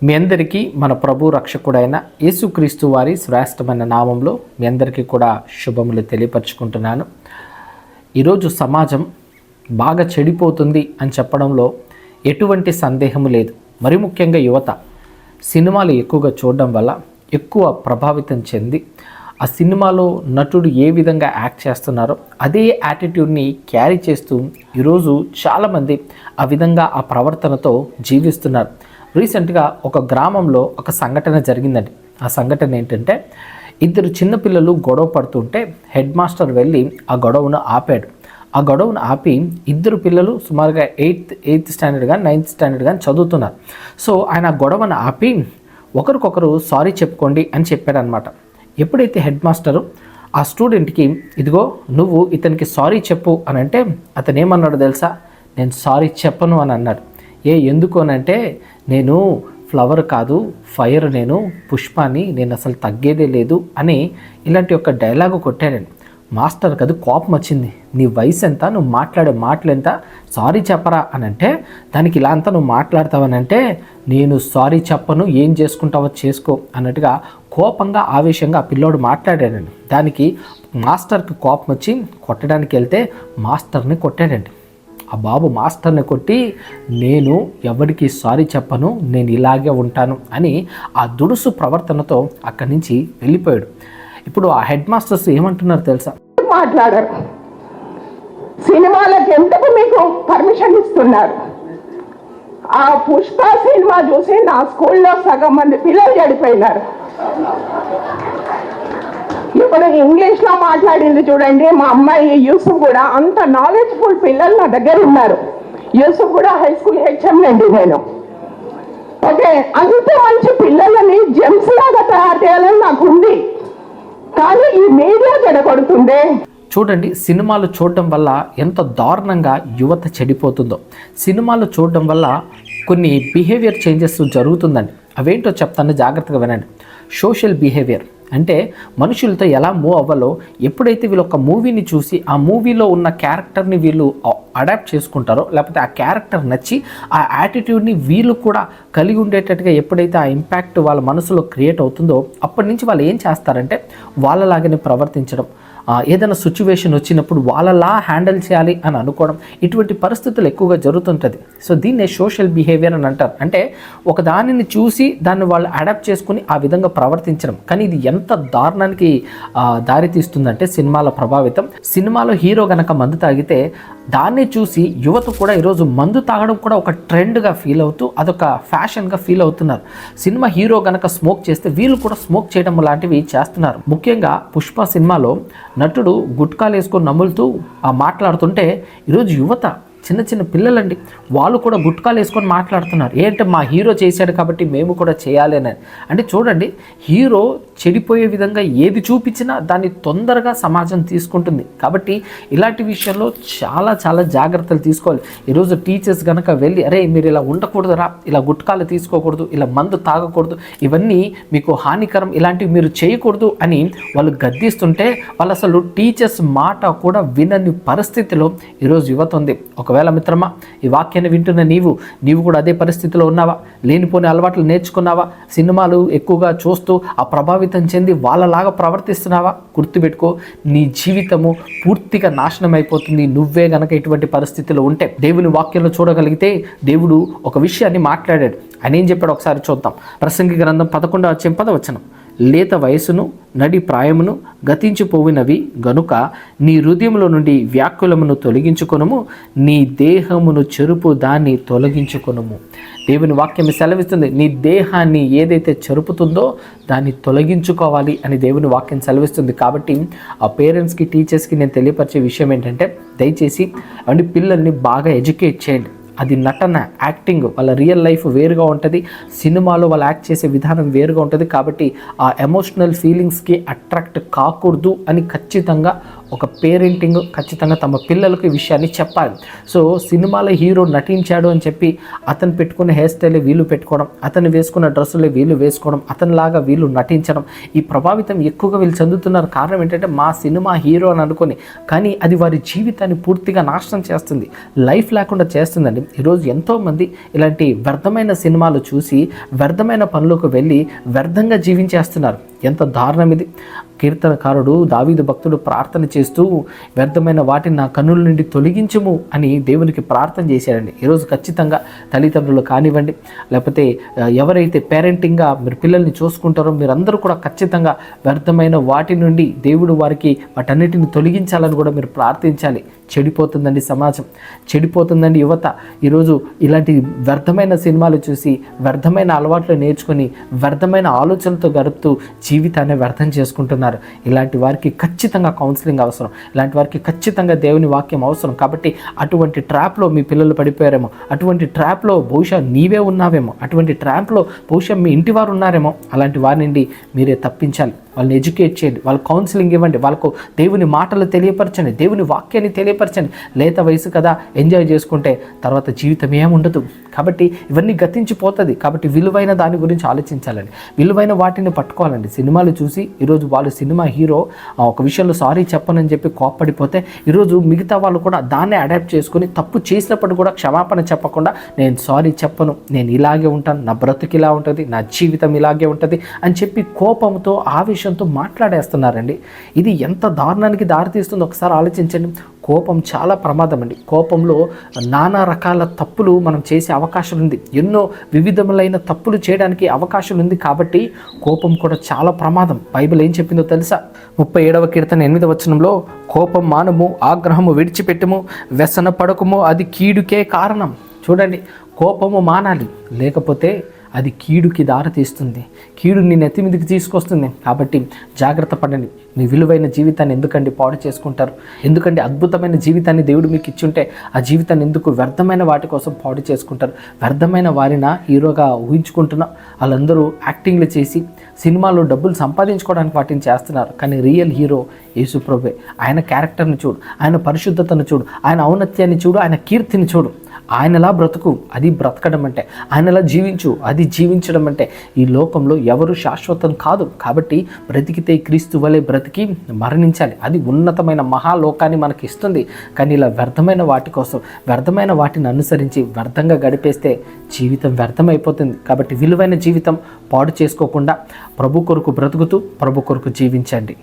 మీ అందరికీ మన ప్రభు రక్షకుడైన యేసుక్రీస్తు వారి శ్రేష్టమైన నామంలో మీ అందరికీ కూడా శుభములు తెలియపరచుకుంటున్నాను. ఈరోజు సమాజం బాగా చెడిపోతుంది అని చెప్పడంలో ఎటువంటి సందేహము లేదు. మరి ముఖ్యంగా యువత సినిమాలు ఎక్కువగా చూడడం వల్ల ఎక్కువ ప్రభావితం చెంది ఆ సినిమాలో నటుడు ఏ విధంగా యాక్ట్ చేస్తున్నారో అదే యాటిట్యూడ్ని క్యారీ చేస్తూ ఈరోజు చాలామంది ఆ విధంగా ఆ ప్రవర్తనతో జీవిస్తున్నారు. రీసెంట్గా ఒక గ్రామంలో ఒక సంఘటన జరిగిందండి. ఆ సంఘటన ఏంటంటే, ఇద్దరు చిన్నపిల్లలు గొడవ పడుతుంటే హెడ్ మాస్టర్ వెళ్ళి ఆ గొడవను ఆపాడు. ఆ గొడవను ఆపి ఇద్దరు పిల్లలు సుమారుగా ఎయిత్ స్టాండర్డ్ కానీ 9th స్టాండర్డ్ కానీ చదువుతున్నారు. సో ఆయన గొడవను ఆపి ఒకరికొకరు సారీ చెప్పుకోండి అని చెప్పాడు అనమాట. ఎప్పుడైతే హెడ్ మాస్టరు ఆ స్టూడెంట్కి ఇదిగో నువ్వు ఇతనికి సారీ చెప్పు అని అంటే అతను ఏమన్నాడు తెలుసా? నేను సారీ చెప్పను అని అన్నాడు. ఎందుకు అనంటే, నేను ఫ్లవర్ కాదు ఫైర్, నేను పుష్పాన్ని, నేను అసలు తగ్గేదే లేదు అని ఇలాంటి ఒక డైలాగు కొట్టాడండి. మాస్టర్కి అది కోపం వచ్చింది. నీ వయసు ఎంత, నువ్వు మాట్లాడే మాటలు ఎంత, సారీ చెప్పరా అని అంటే దానికి ఇలా అంతా నువ్వు మాట్లాడతావనంటే నేను సారీ చెప్పను, ఏం చేసుకుంటావో చేసుకో అన్నట్టుగా కోపంగా ఆవేశంగా ఆ పిల్లోడు మాట్లాడాడండి. దానికి మాస్టర్కి కోపం వచ్చి కొట్టడానికి వెళ్తే మాస్టర్ని కొట్టాడండి. ఆ బాబు మాస్టర్ని కొట్టి నేను ఎవరికి సారీ చెప్పను, నేను ఇలాగే ఉంటాను అని ఆ దుడుసు ప్రవర్తనతో అక్కడి నుంచి వెళ్ళిపోయాడు. ఇప్పుడు ఆ హెడ్ మాస్టర్స్ ఏమంటున్నారు తెలుసా? మాట్లాడారు, సినిమాలకు ఎందుకు మీకు పర్మిషన్ ఇస్తున్నారు? ఆ పుష్ప సినిమా చూసి నా స్కూల్లో సగం మంది పిల్లలు చెడిపోయినారు. ఇప్పుడు ఇంగ్లీష్లో మాట్లాడింది చూడండి, మా అమ్మాయి యూసుఫ్ కూడా, అంత నాలెడ్జ్ఫుల్ పిల్లలు నా దగ్గర ఉన్నారు. యూసుఫ్ కూడా హై స్కూల్ హెచ్ఎం అండి నేను. ఓకే, అంత మంచి పిల్లలని జెమ్స్ లాగా తయారు చేయాలని నాకు ఉంది, కానీ ఈ మీడియా చెడగొడుతుందే. చూడండి, సినిమాలు చూడడం వల్ల ఎంత దారుణంగా యువత చెడిపోతుందో. సినిమాలు చూడడం వల్ల కొన్ని బిహేవియర్ చేంజెస్ జరుగుతుందండి. అవేంటో చెప్తాను, జాగ్రత్తగా వినండి. సోషల్ బిహేవియర్ అంటే మనుషులతో ఎలా మూవ్ అవ్వాలో, ఎప్పుడైతే వీళ్ళు ఒక మూవీని చూసి ఆ మూవీలో ఉన్న క్యారెక్టర్ని వీళ్ళు అడాప్ట్ చేసుకుంటారో, లేకపోతే ఆ క్యారెక్టర్ నచ్చి ఆ యాటిట్యూడ్ని వీళ్ళు కూడా కలిగి ఉండేటట్టుగా ఎప్పుడైతే ఆ ఇంపాక్ట్ వాళ్ళ మనసులో క్రియేట్ అవుతుందో, అప్పటి నుంచి వాళ్ళు ఏం చేస్తారంటే వాళ్ళలాగానే ప్రవర్తించడం, ఏదైనా సిచ్యువేషన్ వచ్చినప్పుడు వాళ్ళలా హ్యాండిల్ చేయాలి అని అనుకోవడం, ఇటువంటి పరిస్థితులు ఎక్కువగా జరుగుతుంటుంది. సో దీన్నే సోషల్ బిహేవియర్ అని అంటారు. అంటే ఒక దానిని చూసి దాన్ని వాళ్ళు అడాప్ట్ చేసుకుని ఆ విధంగా ప్రవర్తించడం. కానీ ఇది ఎంత దారుణానికి దారితీస్తుందంటే సినిమాల ప్రభావితం. సినిమాలో హీరో గనక మందు తాగితే దాన్ని చూసి యువత కూడా ఈరోజు మందు తాగడం కూడా ఒక ట్రెండ్గా ఫీల్ అవుతూ అదొక ఫ్యాషన్గా ఫీల్ అవుతున్నారు. సినిమా హీరో గనక స్మోక్ చేస్తే వీళ్ళు కూడా స్మోక్ చేయడం లాంటివి చేస్తున్నారు. ముఖ్యంగా పుష్ప సినిమాలో నటుడు గుట్కాలు వేసుకొని నములుతూ మాట్లాడుతుంటే ఈరోజు యువత చిన్న చిన్న పిల్లలండి, వాళ్ళు కూడా గుట్కాలు వేసుకొని మాట్లాడుతున్నారు. ఏంటంటే మా హీరో చేశాడు కాబట్టి మేము కూడా చేయాలి అని. అంటే చూడండి, హీరో చెడిపోయే విధంగా ఏది చూపించినా దాన్ని తొందరగా సమాజం తీసుకుంటుంది. కాబట్టి ఇలాంటి విషయంలో చాలా చాలా జాగ్రత్తలు తీసుకోవాలి. ఈరోజు టీచర్స్ కనుక వెళ్ళి అరే మీరు ఇలా ఉండకూడదురా, ఇలా గుట్కాలు తీసుకోకూడదు, ఇలా మందు తాగకూడదు, ఇవన్నీ మీకు హానికరం, ఇలాంటివి మీరు చేయకూడదు అని వాళ్ళు గద్దిస్తుంటే వాళ్ళు అసలు టీచర్స్ మాట కూడా వినని పరిస్థితిలో ఈరోజు యువత ఉంది. ఒకవేళ మిత్రమా, ఈ వాక్యాన్ని వింటున్న నీవు కూడా అదే పరిస్థితిలో ఉన్నావా? లేనిపోని అలవాట్లు నేర్చుకున్నావా? సినిమాలు ఎక్కువగా చూస్తూ ఆ ప్రభావితం చెంది వాళ్ళలాగా ప్రవర్తిస్తున్నావా? గుర్తుపెట్టుకో, నీ జీవితము పూర్తిగా నాశనం అయిపోతుంది నువ్వే గనక ఇటువంటి పరిస్థితిలో ఉంటే. దేవుని వాక్యంలో చూడగలిగితే దేవుడు ఒక విషయాన్ని మాట్లాడాడు. ఆయన ఏం చెప్పాడు ఒకసారి చూద్దాం. ప్రసంగి గ్రంథం 11:10 లేత వయసును నడి ప్రాయమును గతించిపోయినవి గనుక నీ హృదయములో నుండి వ్యాకులమును తొలగించుకొనుము, నీ దేహమును చెరుపు దాన్ని తొలగించుకొనుము. దేవుని వాక్యం సెలవిస్తుంది, నీ దేహాన్ని ఏదైతే చెరుపుతుందో దాన్ని తొలగించుకోవాలి అని దేవుని వాక్యం సెలవిస్తుంది. కాబట్టి ఆ పేరెంట్స్కి టీచర్స్కి నేను తెలియపరిచే విషయం ఏంటంటే, దయచేసి అవన్నీ పిల్లల్ని బాగా ఎడ్యుకేట్ చేయండి. అది నటన, యాక్టింగ్, వాళ్ళ రియల్ లైఫ్ వేరుగా ఉంటుంది, సినిమాలో వాళ్ళు యాక్ట్ చేసే విధానం వేరుగా ఉంటుంది. కాబట్టి ఆ ఎమోషనల్ ఫీలింగ్స్కి అట్రాక్ట్ కాకూడదు అని ఖచ్చితంగా ఒక పేరెంటింగ్ ఖచ్చితంగా తమ పిల్లలకు ఈ విషయాన్ని చెప్పాలి. సో సినిమాలో హీరో నటించాడు అని చెప్పి అతను పెట్టుకున్న హెయిర్ స్టైలే వీళ్ళు పెట్టుకోవడం, అతను వేసుకున్న డ్రెస్సులే వీళ్ళు వేసుకోవడం, అతనిలాగా వీళ్ళు నటించడం, ఈ ప్రభావితం ఎక్కువగా వీళ్ళు చెందుతున్నారు. కారణం ఏంటంటే మా సినిమా హీరో అని అనుకొని, కానీ అది వారి జీవితాన్ని పూర్తిగా నాశనం చేస్తుంది, లైఫ్ లేకుండా చేస్తుందండి. ఈరోజు ఎంతోమంది ఇలాంటి వ్యర్థమైన సినిమాలు చూసి వ్యర్థమైన పనులకు వెళ్ళి వ్యర్థంగా జీవించేస్తున్నారు. ఎంత దారుణం ఇది. కీర్తనకారుడు దావీదు భక్తుడు ప్రార్థన చేస్తూ వ్యర్థమైన వాటిని నా కన్నుల నుండి తొలగించుము అని దేవునికి ప్రార్థన చేశాడండి. ఈరోజు ఖచ్చితంగా తల్లిదండ్రులు కానివ్వండి, లేకపోతే ఎవరైతే పేరెంటింగ్గా మీరు పిల్లల్ని చూసుకుంటారో మీరందరూ కూడా ఖచ్చితంగా వ్యర్థమైన వాటి నుండి దేవుడు వారికి వాటన్నిటిని తొలగించాలని కూడా మీరు ప్రార్థించాలి. చెడిపోతుందండి సమాజం, చెడిపోతుందండి యువత. ఈరోజు ఇలాంటి వ్యర్థమైన సినిమాలు చూసి వ్యర్థమైన అలవాట్లు నేర్చుకొని వ్యర్థమైన ఆలోచనలతో గడుపుతూ జీవితాన్ని వ్యర్థం చేసుకుంటున్నారు. ఇలాంటి వారికి ఖచ్చితంగా కౌన్సిలింగ్ అవసరం, ఇలాంటి వారికి ఖచ్చితంగా దేవుని వాక్యం అవసరం. కాబట్టి అటువంటి ట్రాప్లో మీ పిల్లలు పడిపోయారేమో, అటువంటి ట్రాప్లో బహుశా నీవే ఉన్నావేమో, అటువంటి ట్రాప్లో బహుశా మీ ఇంటి వారు ఉన్నారేమో, అలాంటి వారి నుండి మీరే తప్పించాలి. వాళ్ళని ఎడ్యుకేట్ చేయండి, వాళ్ళకి కౌన్సిలింగ్ ఇవ్వండి, వాళ్ళకు దేవుని మాటలు తెలియపరచండి, దేవుని వాక్యాన్ని తెలియపరచండి. లేత వయసు కదా, ఎంజాయ్ చేసుకుంటే తర్వాత జీవితం ఏముండదు. కాబట్టి ఇవన్నీ గతించిపోతుంది. కాబట్టి విలువైన దాని గురించి ఆలోచించాలండి, విలువైన వాటిని పట్టుకోవాలండి. సినిమాలు చూసి ఈరోజు వాళ్ళు సినిమా హీరో ఒక విషయంలో సారీ చెప్పనని చెప్పి కోప్పడిపోతే ఈరోజు మిగతా వాళ్ళు కూడా దాన్నే అడాప్ట్ చేసుకుని తప్పు చేసినప్పుడు కూడా క్షమాపణ చెప్పకుండా నేను సారీ చెప్పను, నేను ఇలాగే ఉంటాను, నా బ్రతుకు ఇలా ఉంటుంది, నా జీవితం ఇలాగే ఉంటుంది అని చెప్పి కోపంతో ఆవేశంతో మాట్లాడేస్తున్నారండి. ఇది ఎంత దారుణానికి దారితీస్తుందో ఒకసారి ఆలోచించండి. కోపం చాలా ప్రమాదం అండి. కోపంలో నానా రకాల తప్పులు మనం చేసే అవకాశం ఉంది, ఎన్నో వివిధములైన తప్పులు చేయడానికి అవకాశం ఉంది. కాబట్టి కోపం కూడా చాలా ప్రమాదం. బైబిల్ ఏం చెప్పిందో తెలుసా? 37వ కీర్తన 8వ వచనంలో కోపం మానము, ఆగ్రహము విడిచిపెట్టుము, వ్యసన పడకము, అది కీడుకే కారణం. చూడండి, కోపము మానాలి, లేకపోతే అది కీడుకి దారితీస్తుంది, కీడు నీ నెత్తి మీదకి తీసుకొస్తుంది. కాబట్టి జాగ్రత్త పడండి. మీ విలువైన జీవితాన్ని ఎందుకండి పాడు చేసుకుంటారు? ఎందుకంటే అద్భుతమైన జీవితాన్ని దేవుడు మీకు ఇచ్చుంటే ఆ జీవితాన్ని ఎందుకు వ్యర్థమైన వాటి కోసం పాడు చేసుకుంటారు? వ్యర్థమైన వారిన హీరోగా ఊహించుకుంటున్నా వాళ్ళందరూ యాక్టింగ్లు చేసి సినిమాలో డబ్బులు సంపాదించుకోవడానికి వాటిని చేస్తున్నారు. కానీ రియల్ హీరో యేసు ప్రభువే. ఆయన క్యారెక్టర్ని చూడు, ఆయన పరిశుద్ధతను చూడు, ఆయన ఔన్నత్యాన్ని చూడు, ఆయన కీర్తిని చూడు. ఆయనలా బ్రతుకు, అది బ్రతకడం అంటే. ఆయనలా జీవించు, అది జీవించడం అంటే. ఈ లోకంలో ఎవరు శాశ్వతం కాదు. కాబట్టి బ్రతికితే క్రీస్తు వలె బ్రతికి మరణించాలి. అది ఉన్నతమైన మహాలోకాన్ని మనకి ఇస్తుంది. కానీ ఇలా వ్యర్థమైన వాటి కోసం, వ్యర్థమైన వాటిని అనుసరించి వ్యర్థంగా గడిపేస్తే జీవితం వ్యర్థమైపోతుంది. కాబట్టి విలువైన జీవితం పాడు చేసుకోకుండా ప్రభు కొరకు బ్రతుకుతూ ప్రభు కొరకు జీవించండి.